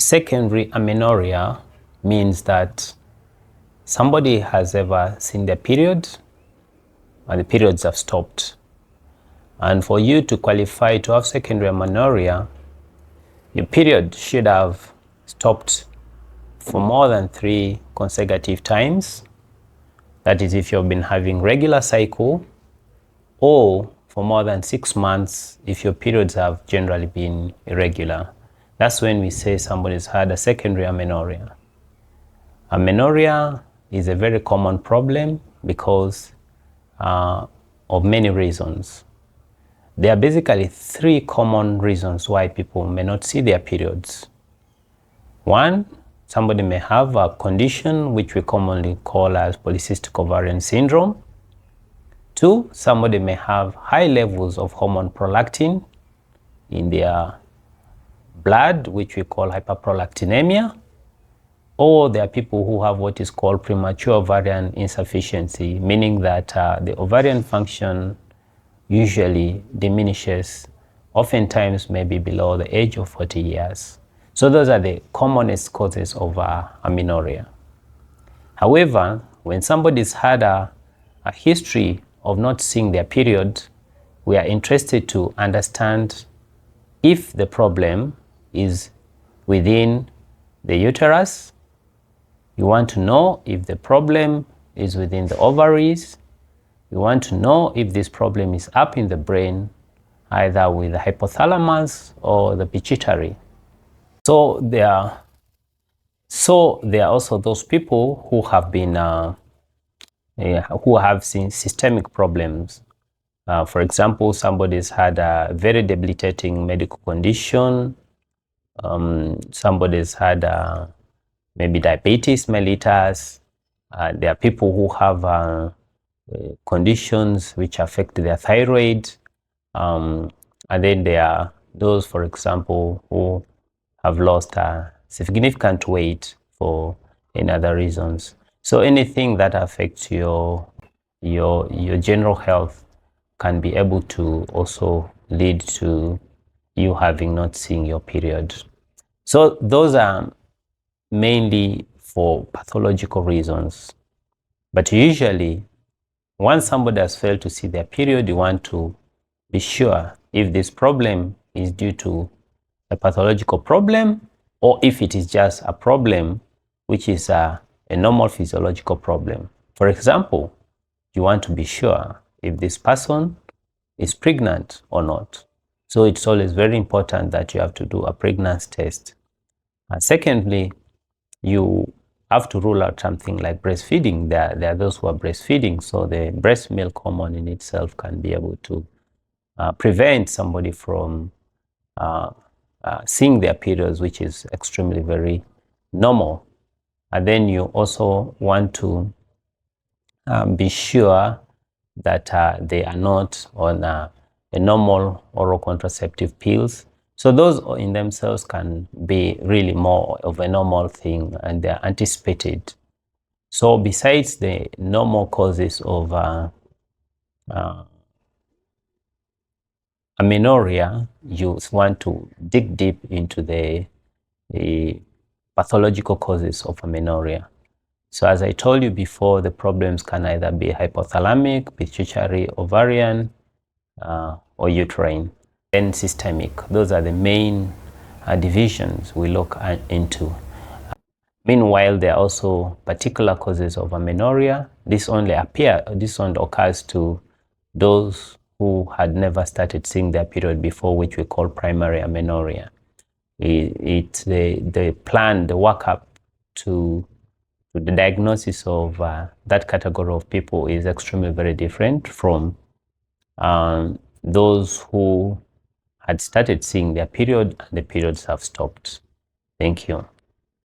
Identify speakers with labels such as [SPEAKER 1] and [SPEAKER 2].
[SPEAKER 1] Secondary amenorrhea means that somebody has ever seen their period and the periods have stopped. And for you to qualify to have secondary amenorrhea, your period should have stopped for more than 3 consecutive times. That is, if you've been having regular cycle, or for more than 6 months if your periods have generally been irregular. That's when we say somebody's had a secondary amenorrhea. Amenorrhea is a very common problem because of many reasons. There are basically 3 common reasons why people may not see their periods. 1, somebody may have a condition which we commonly call as polycystic ovarian syndrome. 2, somebody may have high levels of hormone prolactin in their blood, which we call hyperprolactinemia. Or there are people who have what is called premature ovarian insufficiency, meaning that the ovarian function usually diminishes, oftentimes maybe below the age of 40 years. So those are the commonest causes of amenorrhea. However, when somebody's had a history of not seeing their period, we are interested to understand if the problem is within the uterus. You want to know if the problem is within the ovaries. You want to know if this problem is up in the brain, either with the hypothalamus or the pituitary. So there are also those people who have been who have seen systemic problems. For example, somebody's had a very debilitating medical condition. Somebody's had maybe diabetes mellitus. There are people who have conditions which affect their thyroid. And then there are those, for example, who have lost significant weight for any other reasons. So anything that affects your general health can be able to also lead to you having not seen your period. So those are mainly for pathological reasons. But usually, once somebody has failed to see their period, you want to be sure if this problem is due to a pathological problem or if it is just a problem which is a normal physiological problem. For example, you want to be sure if this person is pregnant or not. So it's always very important that you have to do a pregnancy test. Secondly, you have to rule out something like breastfeeding. There are those who are breastfeeding, so the breast milk hormone in itself can be able to prevent somebody from seeing their periods, which is extremely very normal. And then you also want to be sure that they are not on a normal oral contraceptive pills. So those in themselves can be really more of a normal thing and they're anticipated. So besides the normal causes of amenorrhea, you want to dig deep into the pathological causes of amenorrhea. So as I told you before, the problems can either be hypothalamic, pituitary, ovarian, or uterine, and systemic. Those are the main divisions we look into. Meanwhile, there are also particular causes of amenorrhea. This only occurs to those who had never started seeing their period before, which we call primary amenorrhea. The plan, the workup to the diagnosis of that category of people is extremely very different from those who had started seeing their period and the periods have stopped. Thank you.